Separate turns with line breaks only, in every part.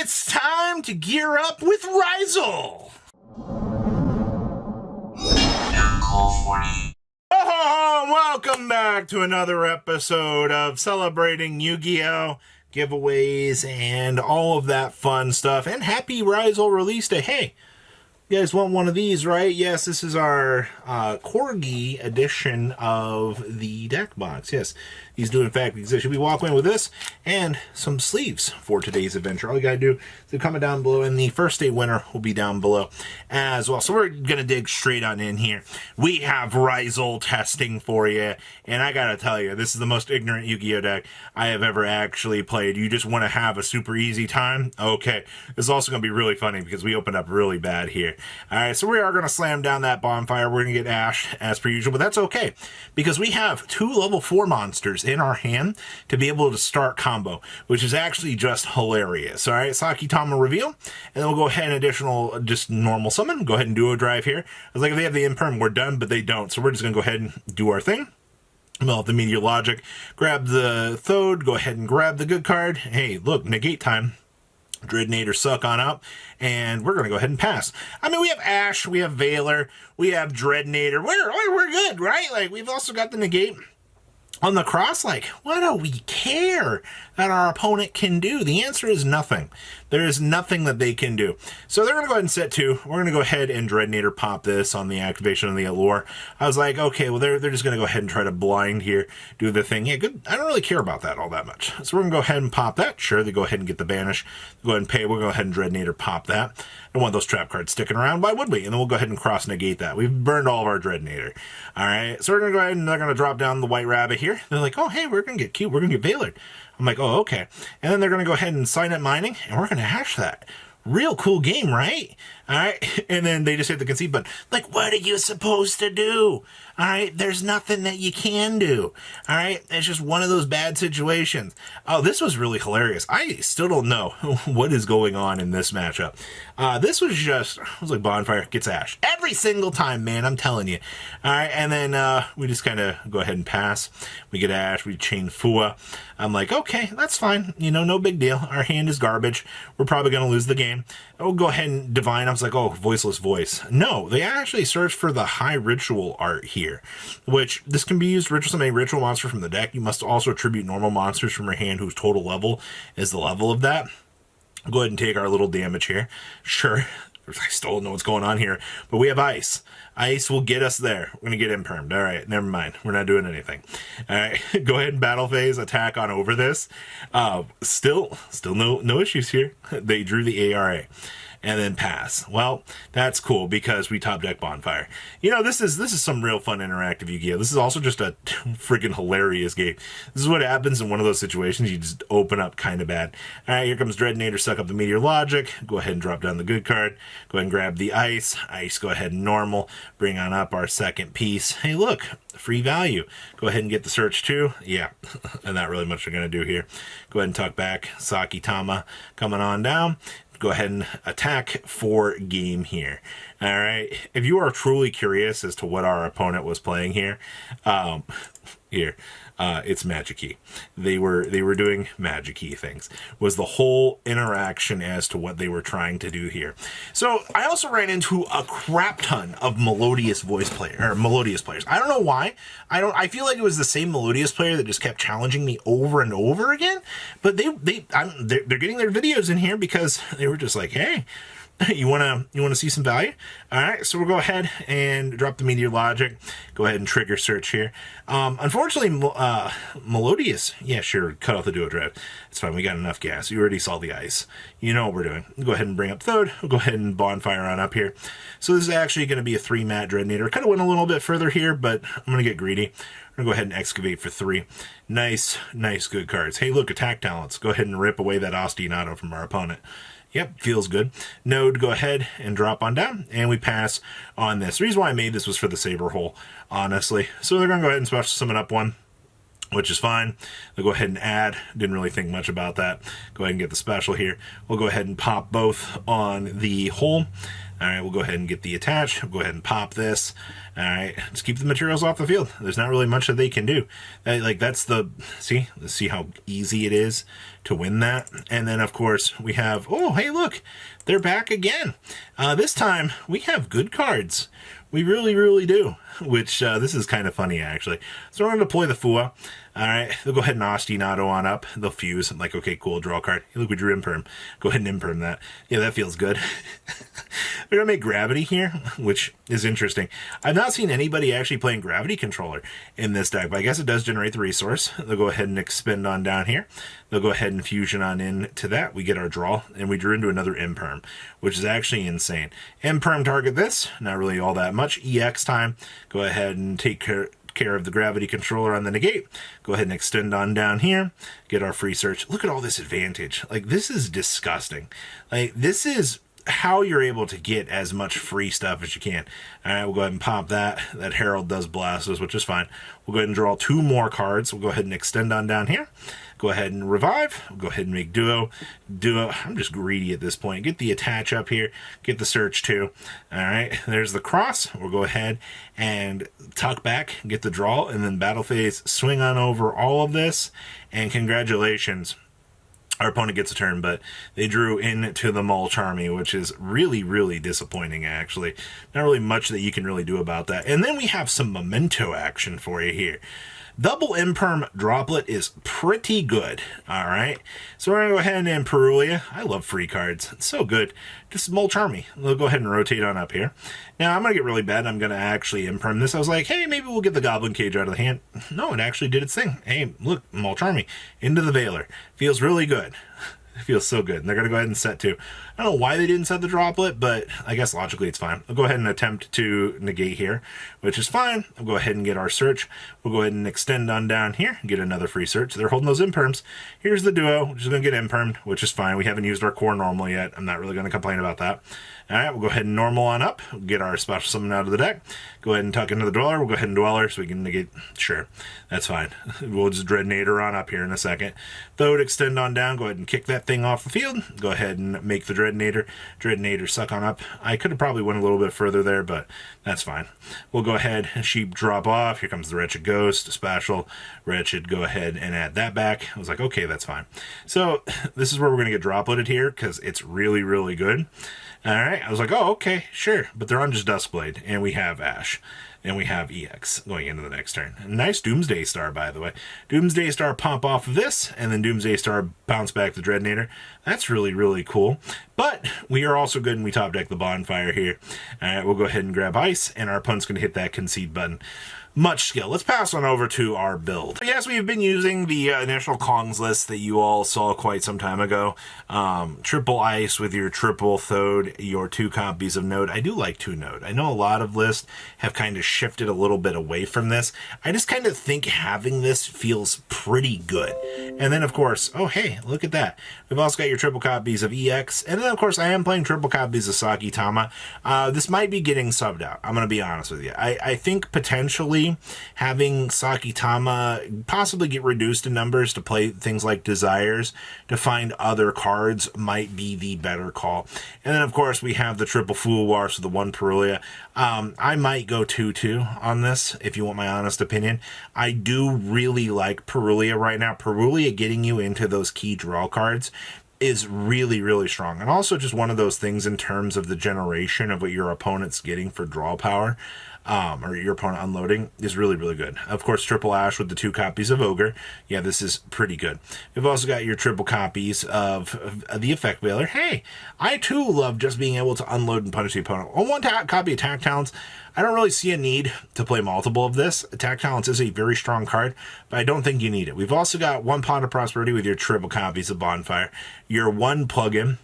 It's time to gear up with Ryzeal! Oh, welcome back to another episode of celebrating Yu-Gi-Oh! Giveaways and all of that fun stuff. And happy Ryzeal release day. Hey, you guys want one of these, right? Yes, this is our Corgi edition of the deck box. Yes, these do in fact exist. You'll be walking in with this and some sleeves for today's adventure. All you gotta do is comment down below, and the first day winner will be down below as well. So we're gonna dig straight on in here. We have Ryzeal testing for you, and I gotta tell you, this is the most ignorant Yu-Gi-Oh deck I have ever actually played. You just want to have a super easy time? Okay, this is also gonna be really funny because we opened up really bad here. Alright, so we are going to slam down that bonfire. We're going to get ashed as per usual, but that's okay because we have 2 level 4 monsters in our hand to be able to start combo, which is actually just hilarious. Alright, Sakitama reveal, and then we'll go ahead and additional, just normal summon. Go ahead and duo drive here. I was like, if they have the imperm, we're done, but they don't, so we're just going to go ahead and do our thing. Mill out the Meteor Logic, grab the Thode, go ahead and grab the good card. Hey, look, negate time. Dreadnader suck on up, and we're going to go ahead and pass. I mean, we have Ash, we have Veiler, we have Dreadnader. We're good, right? Like, we've also got the negate on the cross. Like, what do we care that our opponent can do? The answer is nothing. There is nothing that they can do. So they're going to go ahead and set 2. We're going to go ahead and Dreadnader pop this on the activation of the Allure. I was like, okay, well, they're just going to go ahead and try to blind here, do the thing. Yeah, good. I don't really care about that all that much. So we're going to go ahead and pop that. Sure, they go ahead and get the banish. Go ahead and pay. We'll go ahead and Dreadnader pop that. I don't want those trap cards sticking around. Why would we? And then we'll go ahead and cross negate that. We've burned all of our Dreadnader. All right, so we're going to go ahead and they're going to drop down the White Rabbit here. They're like, oh, hey, we're going to get cute. We're going to get Veiler. I'm like, oh, okay. And then they're going to go ahead and sign up mining, and we're going to hash that. Real cool game, right? All right. And then they just hit the concede button. Like, what are you supposed to do? All right. There's nothing that you can do. All right. It's just one of those bad situations. Oh, this was really hilarious. I still don't know what is going on in this matchup. This was just, it was like bonfire gets Ash every single time, man. I'm telling you. All right. And then we just kind of go ahead and pass. We get Ash. We chain Fua. I'm like, okay, that's fine. You know, no big deal. Our hand is garbage. We're probably going to lose the game. We'll go ahead and divine. I was like, oh, voiceless voice. No, they actually searched for the high ritual art here, which this can be used ritual summon a ritual monster from the deck. You must also attribute normal monsters from your hand whose total level is the level of that. Go ahead and take our little damage here. Sure. I still don't know what's going on here, but we have ice. Ice will get us there. We're going to get impermed. All right, never mind. We're not doing anything. All right, go ahead and battle phase, attack on over this. Still no issues here. They drew the ARA. And then pass. Well, that's cool because we top deck bonfire. You know, this is some real fun interactive Yu-Gi-Oh! This is also just a freaking hilarious game. This is what happens in one of those situations. You just open up kind of bad. All right, here comes Dreadnader, suck up the Meteor Logic. Go ahead and drop down the good card. Go ahead and grab the ice. Ice, go ahead and normal. Bring on up our second piece. Hey, look, free value. Go ahead and get the search too. Yeah, and not really much we're going to do here. Go ahead and tuck back. Sakitama coming on down. Go ahead and attack for game here. All right. If you are truly curious as to what our opponent was playing here, it's Magic-y. They were doing Magic-y things. Was the whole interaction as to what they were trying to do here. So I also ran into a crap ton of melodious melodious players. I don't know why. I feel like it was the same melodious player that just kept challenging me over and over again. But they're getting their videos in here because they were just like, hey, you wanna see some value? All right, so we'll go ahead and drop the Meteor Logic. Go ahead and trigger search here. Unfortunately, Melodious, yeah, sure, cut off the duo drive. It's fine, we got enough gas. You already saw the ice. You know what we're doing. Go ahead and bring up Thode. We'll go ahead and bonfire on up here. So this is actually going to be a 3-mat Dreadnader. Could have went a little bit further here, but I'm going to get greedy. I'm going to go ahead and excavate for 3. Nice, good cards. Hey, look, attack talents. Go ahead and rip away that Ostinato from our opponent. Yep, feels good. Node, go ahead and drop on down, and we pass on this. The reason why I made this was for the Saber Hole, honestly. So they're going to go ahead and special summon up 1, which is fine. They'll go ahead and add. Didn't really think much about that. Go ahead and get the special here. We'll go ahead and pop both on the hole. All right, we'll go ahead and get the attach. We'll go ahead and pop this. All right, just keep the materials off the field. There's not really much that they can do. Like, that's the, see how easy it is to win that. And then, of course, we have, oh, hey, look, they're back again. This time, we have good cards. We really, really do, which this is kind of funny, actually. So we're going to deploy the Fua. All right, they'll go ahead and Ostinato on up. They'll fuse. I'm like, okay, cool, draw a card. Hey, look, we drew Imperm. Go ahead and Imperm that. Yeah, that feels good. We're going to make Gravity here, which is interesting. I've not seen anybody actually playing Gravity Controller in this deck, but I guess it does generate the resource. They'll go ahead and expend on down here. They'll go ahead and fusion on into that. We get our draw, and we drew into another Imperm, which is actually insane. Imperm target this, not really all that much. EX time, go ahead and take care of the Gravity Controller on the negate. Go ahead and extend on down here, get our free search. Look at all this advantage. Like, this is disgusting. Like, this is how you're able to get as much free stuff as you can. All right, we'll go ahead and pop that. That Herald does blast us, which is fine. We'll go ahead and draw 2 more cards. We'll go ahead and extend on down here. Go ahead and revive. We'll go ahead and make duo. I'm just greedy at this point. Get the attach up here. Get the search too. All right, there's the cross. We'll go ahead and tuck back, get the draw, and then battle phase, swing on over all of this. And congratulations. Our opponent gets a turn, but they drew into the Mulch Army, which is really, really disappointing, actually. Not really much that you can really do about that. And then we have some memento action for you here. Double Imperm Droplet is pretty good, all right? So we're going to go ahead and Perulia. I love free cards. It's so good. Just Mulch Army. We'll go ahead and rotate on up here. Now, I'm going to get really bad. I'm going to actually Imperm this. I was like, hey, maybe we'll get the Goblin Cage out of the hand. No, it actually did its thing. Hey, look, Mulch Army into the Veiler. Feels really good. It feels so good. And they're going to go ahead and set 2. I don't know why they didn't set the droplet, but I guess logically it's fine. I'll go ahead and attempt to negate here, which is fine. I'll go ahead and get our search. We'll go ahead and extend on down here, get another free search. They're holding those Imperms. Here's the duo, which is going to get Impermed, which is fine. We haven't used our core normal yet. I'm not really going to complain about that. All right, we'll go ahead and normal on up, get our special summon out of the deck. Go ahead and tuck into the Dweller. We'll go ahead and Dweller so we can negate. Sure, that's fine. We'll just Dreadnader on up here in a second. Throw it, extend on down. Go ahead and kick that thing off the field. Go ahead and make the Dreadnader. Dreadnader suck on up. I could have probably went a little bit further there, but that's fine. We'll go ahead and Sheep drop off. Here comes the Wretched Ghost, special. Wretched, go ahead and add that back. I was like, okay, that's fine. So this is where we're going to get dropleted here because it's really, really good. All right, I was like, oh, okay, sure. But they're on just Duskblade, and we have Ash, and we have EX going into the next turn. Nice Doomsday Star, by the way. Doomsday Star pop off of this, and then Doomsday Star bounce back the Dreadnader. That's really, really cool. But we are also good, and we top deck the Bonfire here. All right, we'll go ahead and grab Ice, and our opponent's going to hit that Concede button. Much skill. Let's pass on over to our build. Yes, we've been using the initial Kongs list that you all saw quite some time ago. Triple Ice with your triple Thode, your 2 copies of Node. I do like 2 Node. I know a lot of lists have kind of shifted a little bit away from this. I just kind of think having this feels pretty good. And then, of course, oh, hey, look at that. We've also got your triple copies of EX. And then, of course, I am playing triple copies of Sakitama. This might be getting subbed out. I'm going to be honest with you. I think potentially having Sakitama possibly get reduced in numbers to play things like Desires to find other cards might be the better call. And then, of course, we have the triple Fool War, so the 1 Perulia. I might go 2-2 on this, if you want my honest opinion. I do really like Perulia right now. Perulia getting you into those key draw cards is really, really strong. And also just one of those things in terms of the generation of what your opponent's getting for draw power. Or your opponent unloading is really, really good. Of course, triple Ash with the 2 copies of Ogre. Yeah, this is pretty good. We've also got your triple copies of the Effect Veiler. Hey, I too love just being able to unload and punish the opponent. On 1 copy Attack Talents, I don't really see a need to play multiple of this. Attack Talents is a very strong card, but I don't think you need it. We've also got 1 Pot of Prosperity with your triple copies of Bonfire. Your 1 plugin.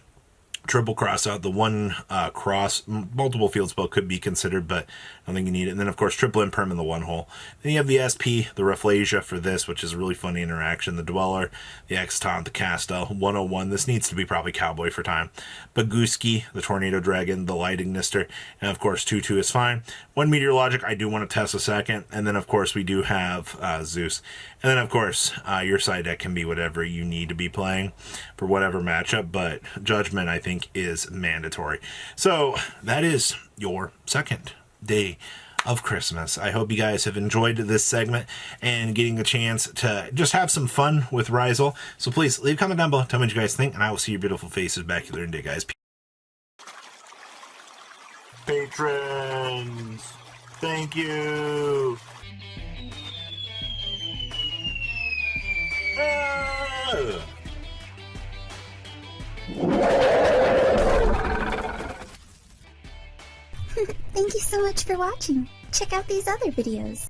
Triple cross out, the 1 cross, multiple field spell could be considered, but I don't think you need it. And then, of course, triple Imperm in the 1 hole. Then you have the SP, the Rafflesia for this, which is a really funny interaction. The Dweller, the Extant, the Castel, 101. This needs to be probably Cowboy for time. Baguski, the Tornado Dragon, the Lighting Nister, and, of course, 2-2 is fine. 1 Meteor Logic, I do want to test a second. And then, of course, we do have Zeus. And then, of course, your side deck can be whatever you need to be playing for whatever matchup, but Judgment, I think, think is mandatory. So that is your second day of Christmas. I hope you guys have enjoyed this segment and getting a chance to just have some fun with Ryzeal. So please leave a comment down below. Tell me what you guys think, and I will see your beautiful faces back here in a day, guys. Patrons, thank you.
Thank you so much for watching. Check out these other videos.